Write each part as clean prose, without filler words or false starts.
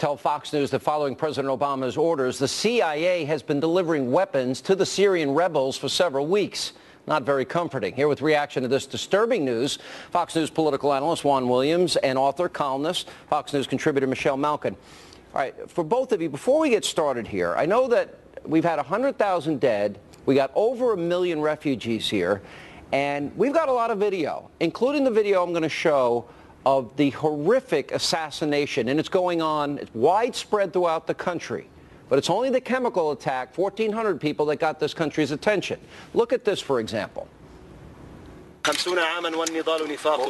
tell Fox News that following President Obama's orders, the CIA has been delivering weapons to the Syrian rebels for several weeks. Not very comforting. Here with reaction to this disturbing news, Fox News political analyst Juan Williams and author, columnist, Fox News contributor Malkin. All right, for both of you, before we get started here, I know that we've had 100,000 dead. We got over 1 million refugees here, and we've got a lot of video, including the video I'm going to show of the horrific assassination, and it's going on, it's widespread throughout the country. But it's only the chemical attack, 1,400 people, that got this country's attention. Look at this, for example. 50 عاما والنضال نفاق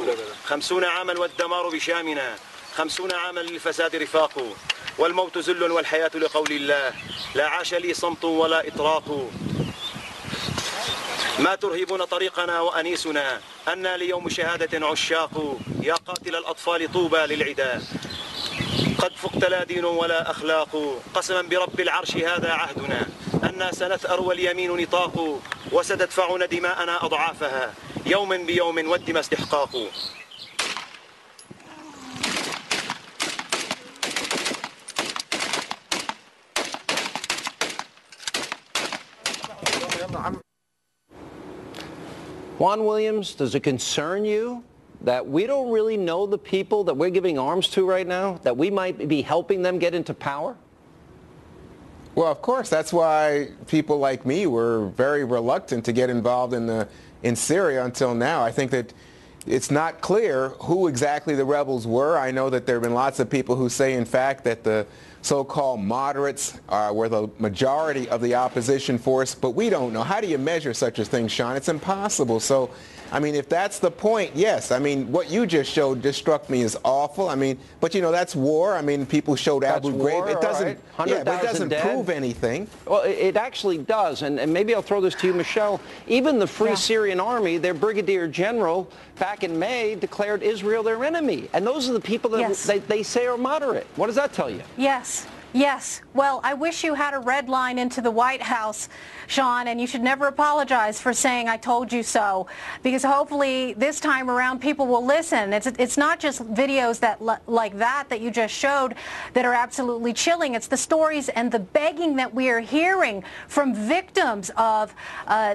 50 عاما والدمار بشامنا 50 عاما للفساد رفاق والموت ذل والحياة لقول الله لا عاش لي صمت ولا إطراق ما ترهبون طريقنا وأنيسنا أنا ليوم شهادة عشاق يا قاتل الأطفال طوبى للعدا قد فقت لا دين ولا أخلاق قسما برب العرش هذا عهدنا أنا سنثأر واليمين نطاق وستدفعون دماءنا أضعافها يوم بيوم والدم استحقاق. Juan Williams, does it concern you that we don't really know the people that we're giving arms to right now, that we might be helping them get into power? Well, of course, that's why people like me were very reluctant to get involved in Syria until now. I think that it's not clear who exactly the rebels were. I know that there have been lots of people who say, in fact, that the so-called moderates were the majority of the opposition force, but we don't know. How do you measure such a thing, Sean? It's impossible. So, I mean, if that's the point, yes. I mean, what you just showed just struck me as awful. I mean, but you know, that's war. I mean, people showed Abu Ghraib. It doesn't, but it doesn't prove anything. Well, it actually does, and maybe I'll throw this to you, Michelle. Even the Free Syrian Army, their brigadier general, back in May, declared Israel their enemy, and those are the people that they say are moderate. What does that tell you? Yes. Yes. Well, I wish you had a red line into the White House, Sean, and you should never apologize for saying I told you so, because hopefully this time around people will listen. It's not just videos like that you just showed that are absolutely chilling. It's the stories and the begging that we are hearing from victims of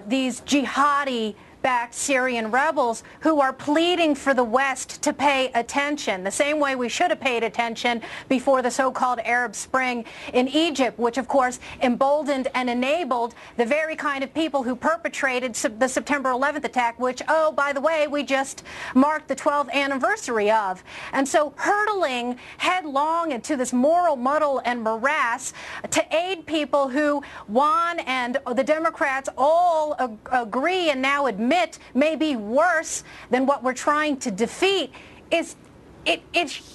these jihadi-backed Syrian rebels who are pleading for the West to pay attention, the same way we should have paid attention before the so-called Arab Spring in Egypt, which of course emboldened and enabled the very kind of people who perpetrated the September 11th attack, which, oh, by the way, we just marked the 12th anniversary of. And so hurtling headlong into this moral muddle and morass to aid people who Juan and the Democrats all agree and now admit may be worse than what we're trying to defeat it's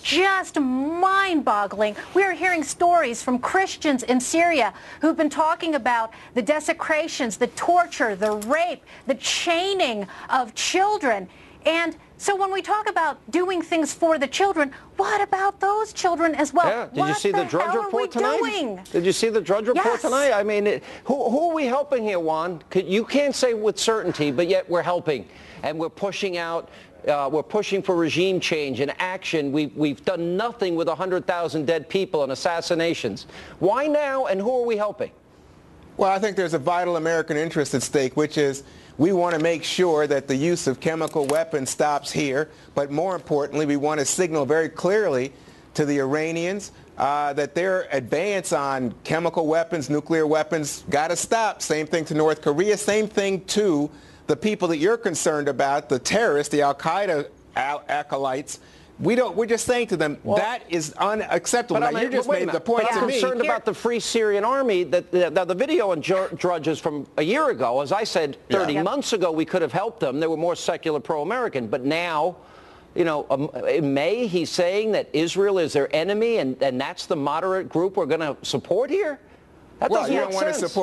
just mind-boggling. We are hearing stories from Christians in Syria who've been talking about the desecrations, the torture, the rape, the chaining of children. And so when we talk about doing things for the children, what about those children as well? Yeah. Did you see the Drudge report tonight? Did you see the Drudge report tonight? I mean, who are we helping here, Juan? You can't say with certainty, but yet we're helping. And we're pushing out, we're pushing for regime change and action. We've done nothing with 100,000 dead people and assassinations. Why now, and who are we helping? Well, I think there's a vital American interest at stake, which is we want to make sure that the use of chemical weapons stops here, but more importantly, we want to signal very clearly to the Iranians that their advance on chemical weapons, nuclear weapons, got to stop. Same thing to North Korea, same thing to the people that you're concerned about, the terrorists, the Al-Qaeda acolytes. We're just saying to them, that is unacceptable. Now, you just made the point to me. I'm concerned about the Free Syrian Army. Now, the video on Drudge is from a year ago. As I said, 30 months ago, we could have helped them. They were more secular pro-American. But now, you know, in May, he's saying that Israel is their enemy, and that's the moderate group we're going to support here? That doesn't make sense.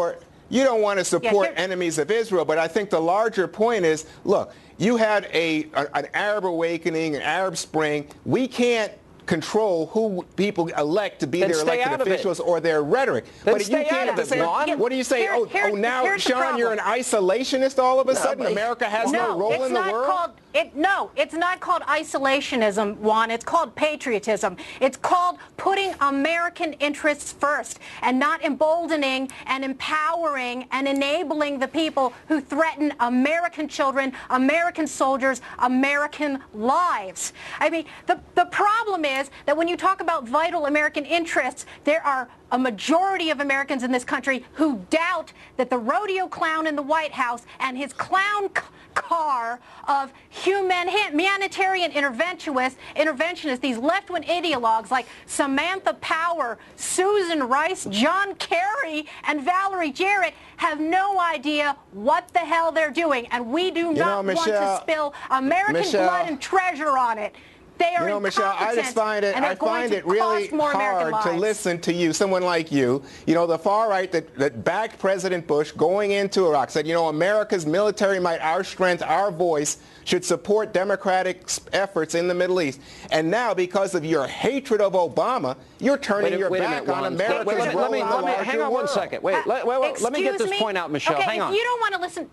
You don't want to support enemies of Israel, but I think the larger point is, look, you had an Arab awakening, an Arab Spring. We can't control who people elect to be their elected officials or their rhetoric. But you can't at the same time. What do you say? Now, Sean, you're an isolationist all of a sudden? America has no role in the world? No, it's not called isolationism, Juan. It's called patriotism. It's called putting American interests first and not emboldening and empowering and enabling the people who threaten American children, American soldiers, American lives. I mean, the problem is that when you talk about vital American interests, there are a majority of Americans in this country who doubt that the rodeo clown in the White House and his clown car of humanitarian interventionists, these left-wing ideologues like Samantha Power, Susan Rice, John Kerry, and Valerie Jarrett have no idea what the hell they're doing, and we do not want to spill American blood and treasure on it. They are Michelle, I just find it really hard to listen to you, someone like you. You know, the far right that backed President Bush going into Iraq said, you know, America's military might, our strength, our voice should support democratic efforts in the Middle East. And now, because of your hatred of Obama, you're turning your back on America's role in the larger world. Hang on one second. Let me get this point out, Michelle. Okay, hang on. If you don't want to listen.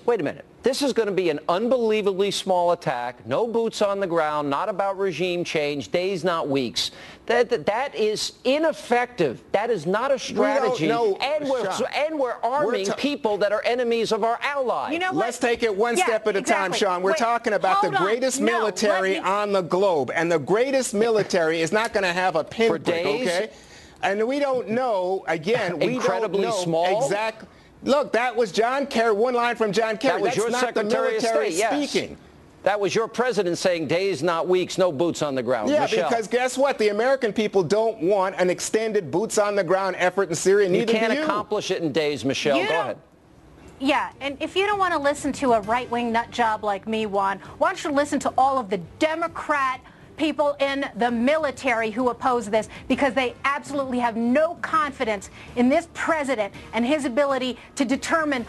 Wait a minute. This is going to be an unbelievably small attack. No boots on the ground, not about regime change, days, not weeks. That is ineffective. That is not a strategy. And we're arming people that are enemies of our allies. You know what? Let's take it one step at a time, Sean. We're talking about the greatest military on the globe. And the greatest military is not going to have a pinprick, okay? And we don't know, again, we don't know small? Exactly. Look, that was John Kerry, one line from John Kerry. That was your Secretary of State, speaking. That was your president saying days, not weeks, no boots on the ground. Yeah, Michelle. Because guess what? The American people don't want an extended boots on the ground effort in Syria. Neither do you. You can't accomplish it in days, Michelle. Go ahead. Yeah, and if you don't want to listen to a right-wing nut job like me, Juan, why don't you listen to all of the Democrat people in the military who oppose this, because they absolutely have no confidence in this president and his ability to determine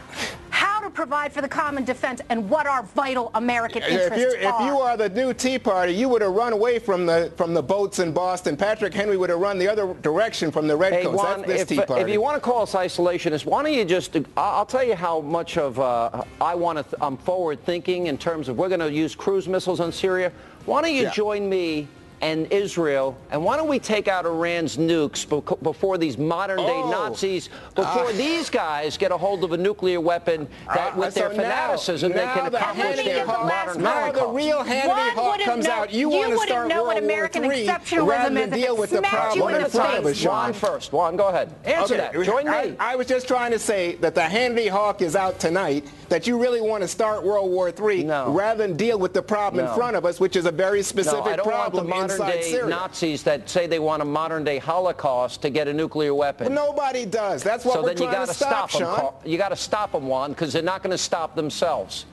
how to provide for the common defense and what our vital American interests are. If you are the new Tea Party, you would have run away from the boats in Boston. Patrick Henry would have run the other direction from the Redcoats. Juan, That's this Tea Party. If you want to call us isolationists, why don't you just, I'll tell you how much of I'm forward thinking in terms of we're going to use cruise missiles on Syria. Why don't you join me and Israel, and why don't we take out Iran's nukes before these modern-day Nazis, before these guys get a hold of a nuclear weapon that, with their fanaticism, they can accomplish their modern Now the real Hannity Hawk comes out. You want to start World War III rather than deal with the problem in front of us, Juan first. Juan, go ahead. Answer that. Join me. I was just trying to say that the Hannity Hawk is out tonight, that you really want to start World War III rather than deal with the problem in front of us, which is a very specific problem inside Syria. Nazis that say they want a modern-day Holocaust to get a nuclear weapon. Well, nobody does. That's what we're trying to stop, Sean. You got to stop them, Juan, because they're not going to stop themselves.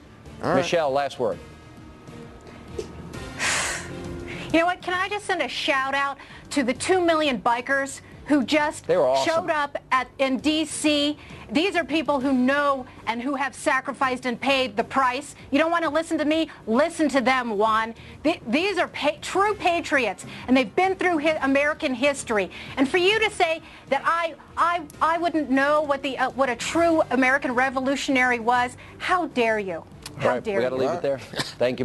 Michelle, last word. You know what? Can I just send a shout-out to the 2 million bikers who just showed up in D.C. These are people who know and who have sacrificed and paid the price. You don't want to listen to me? Listen to them, Juan. These are true patriots, and they've been through American history. And for you to say that I wouldn't know what a true American revolutionary was, how dare you? How dare you? We got to leave it there. Thank you.